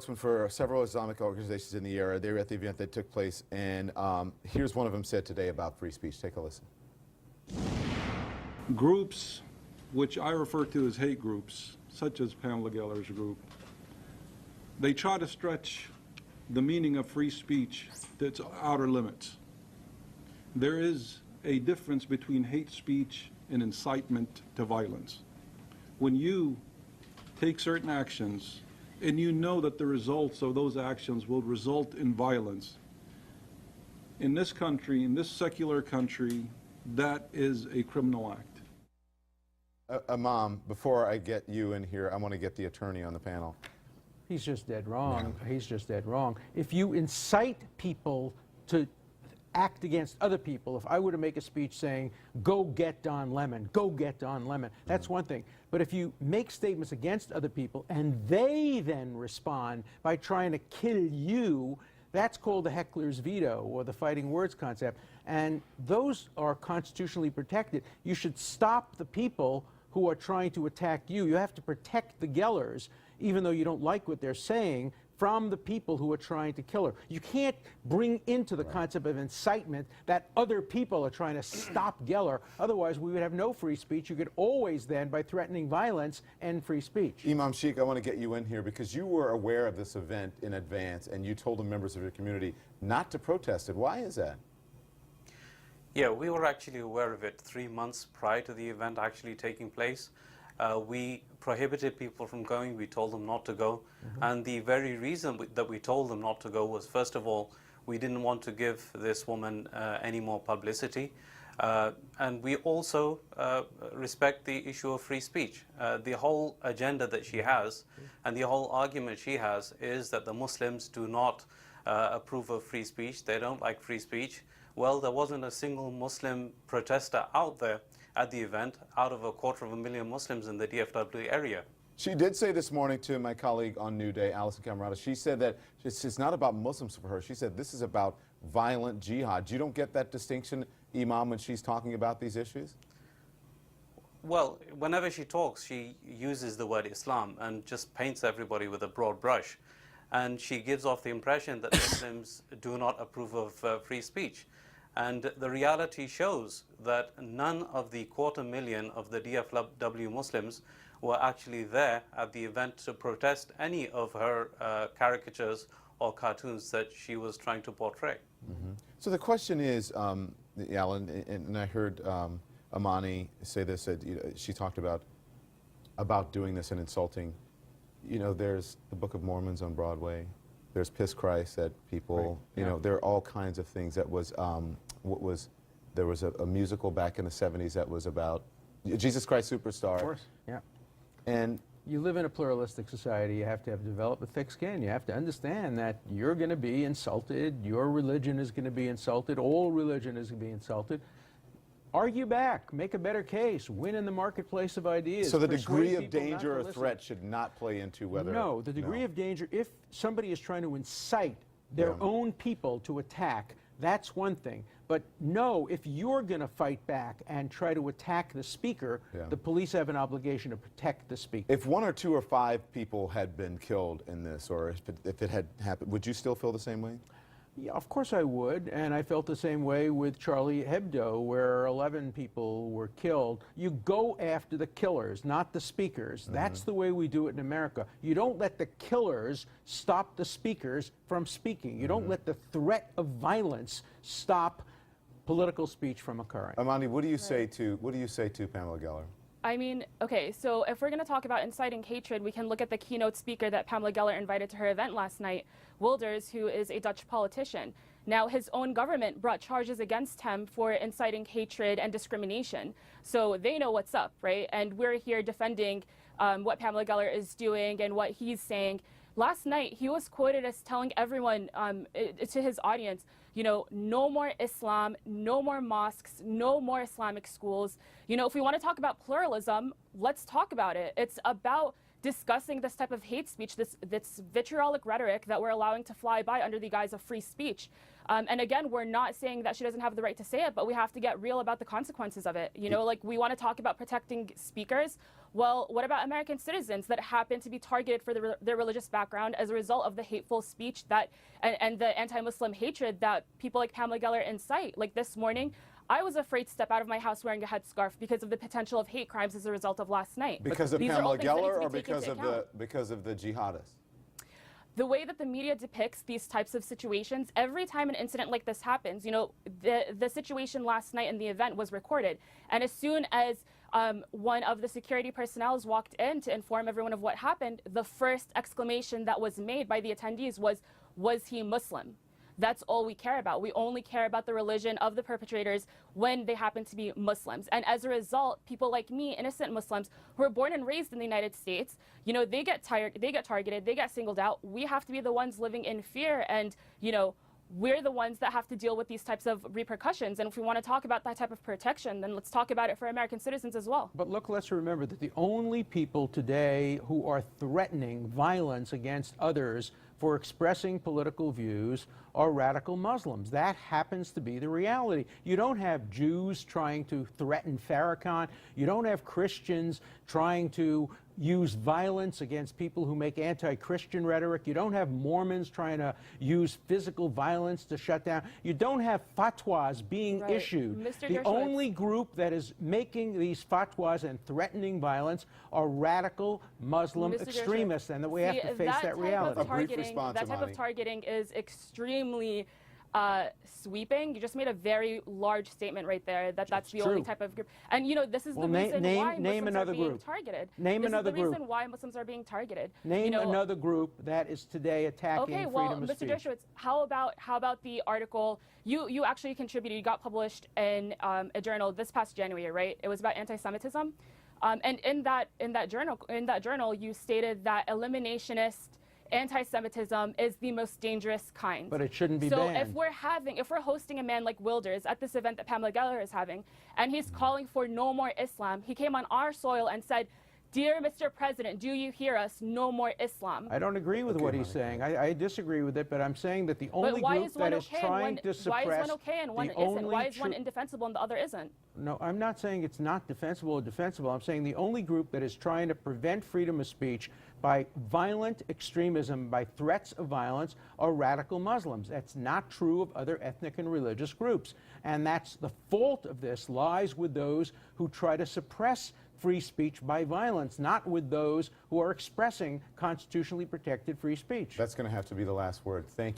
For several Islamic organizations in the area. They were at the event that took place, and here's one of them said today about free speech. Take a listen. Groups, which I refer to as hate groups, such as Pamela Geller's group, they try to stretch the meaning of free speech to its outer limits. There is a difference between hate speech and incitement to violence. When you take certain actions and you know that the results of those actions will result in violence, in this country, in this secular country, that is a criminal act. Imam, before I get you in here, I want to get the attorney on the panel. He's just dead wrong. No. He's just dead wrong. If you incite people to act against other people, if I were to make a speech saying, go get Don Lemon, go get Don Lemon, that's one thing. But if you make statements against other people and they then respond by trying to kill you, that's called the heckler's veto or the fighting words concept. And those are constitutionally protected. You should stop the people who are trying to attack you. You have to protect the Gellers, even though you don't like what they're saying, from the people who are trying to kill her. You can't bring into the concept of incitement that other people are trying to stop Geller. Otherwise, we would have no free speech. You could always then, by threatening violence, end free speech. Imam Sheikh, I want to get you in here because you were aware of this event in advance and you told the members of your community not to protest it. Why is that? Yeah, we were actually aware of it 3 months prior to the event actually taking place. We prohibited people from going. We told them not to go. And the very reason that we told them not to go was, first of all, we didn't want to give this woman any more publicity. And we also respect the issue of free speech. The whole agenda that she has and the whole argument she has is that the Muslims do not approve of free speech. They don't like free speech. Well, there wasn't a single Muslim protester out there at the event out of 250,000 Muslims in the DFW area. She did say this morning to my colleague on New Day, Alison Camerata, she said that it's not about Muslims for her. She said this is about violent jihad. You don't get that distinction, Imam, when she's talking about these issues? Well, whenever she talks, she uses the word Islam and just paints everybody with a broad brush. And she gives off the impression that Muslims do not approve of free speech. And the reality shows that none of the 250,000 of the DFW Muslims were actually there at the event to protest any of her caricatures or cartoons that she was trying to portray. So the question is, Alan, and I heard Amani say this, that, you know, she talked about doing this and insulting. You know, there's the Book of Mormons on Broadway. There's Piss Christ that people, you know, there are all kinds of things. That was, there was a musical back in the 70s that was about Jesus Christ Superstar. Of course, yeah. And you live in a pluralistic society. You have to develop a thick skin. You have to understand that you're going to be insulted. Your religion is going to be insulted. All religion is going to be insulted. Argue back, make a better case, win in the marketplace of ideas. So the degree of danger or threat should not play into whether... No, the degree of danger, if somebody is trying to incite their own people to attack, that's one thing. But no, if you're going to fight back and try to attack the speaker, the police have an obligation to protect the speaker. If 1 or 2 or 5 people had been killed in this, or if it had happened, would you still feel the same way? Yeah, of course I would, and I felt the same way with Charlie Hebdo, where 11 people were killed. You go after the killers, not the speakers. That's the way we do it in America. You don't let the killers stop the speakers from speaking. You don't let the threat of violence stop political speech from occurring. Amani, what do you say to Pamela Geller? I mean, okay, so if we're going to talk about inciting hatred, we can look at the keynote speaker that Pamela Geller invited to her event last night, Wilders, who is a Dutch politician. Now, his own government brought charges against him for inciting hatred and discrimination. So they know what's up, right? And we're here defending what Pamela Geller is doing and what he's saying. Last night, he was quoted as telling everyone, to his audience, you know, no more Islam, no more mosques, no more Islamic schools. You know, if we want to talk about pluralism, let's talk about it. It's about discussing this type of hate speech, this vitriolic rhetoric that we're allowing to fly by under the guise of free speech. And again, we're not saying that she doesn't have the right to say it, but we have to get real about the consequences of it. You know, like we want to talk about protecting speakers. Well, what about American citizens that happen to be targeted for their religious background as a result of the hateful speech that and the anti-Muslim hatred that people like Pamela Geller incite? Like this morning, I was afraid to step out of my house wearing a headscarf because of the potential of hate crimes as a result of last night. Because of These are all Pamela things that need to Geller be or taken into because account. of the jihadists? The way that the media depicts these types of situations, every time an incident like this happens, you know, the situation last night in the event was recorded. And as soon as one of the security personnel walked in to inform everyone of what happened, the first exclamation that was made by the attendees was he Muslim? That's all we care about. We only care about the religion of the perpetrators when they happen to be Muslims. And as a result, people like me, innocent Muslims who were born and raised in the United States, you know, they get targeted, they get singled out. We have to be the ones living in fear, and, you know, we're the ones that have to deal with these types of repercussions. And if we want to talk about that type of protection, then let's talk about it for American citizens as well. But look, let's remember that the only people today who are threatening violence against others for expressing political views are radical Muslims. That happens to be the reality. You don't have Jews trying to threaten Farrakhan. You don't have Christians trying to use violence against people who make anti-Christian rhetoric. You don't have Mormons trying to use physical violence to shut down. You don't have fatwas being Right. issued. Mr. The Dershowitz. only group that is making these fatwas and threatening violence are radical Muslim Mr. extremists, Dershowitz, and that we have see, to face that type of reality. A brief response, that type Amani. of targeting is extremely sweeping. You just made a very large statement right there that that's the only true. type of group. And you know, this is Well, the reason why name Muslims another are being group. targeted. Name this another is the group. reason why Muslims are being targeted. Name you know, another group that is today attacking Okay, well, freedom of Mr. speech. Dershowitz, how about the article you actually contributed? You got published in a journal this past January, right? It was about anti-Semitism, and in that journal, you stated that eliminationist anti-Semitism is the most dangerous kind. But it shouldn't be so banned. if we're hosting a man like Wilders at this event that Pamela Geller is having, and he's calling for no more Islam, he came on our soil and said, "Dear Mr. President, do you hear us? No more Islam." I don't agree with what he's saying. I disagree with it, but I'm saying that the But only why group is one that is okay trying and to one, suppress why is one okay and one the isn't? only Why is one true- indefensible and the other isn't? No, I'm not saying it's not defensible or defensible. I'm saying the only group that is trying to prevent freedom of speech by violent extremism, by threats of violence, are radical Muslims. That's not true of other ethnic and religious groups. And that's the fault of this lies with those who try to suppress free speech by violence, not with those who are expressing constitutionally protected free speech. That's going to have to be the last word. Thank you.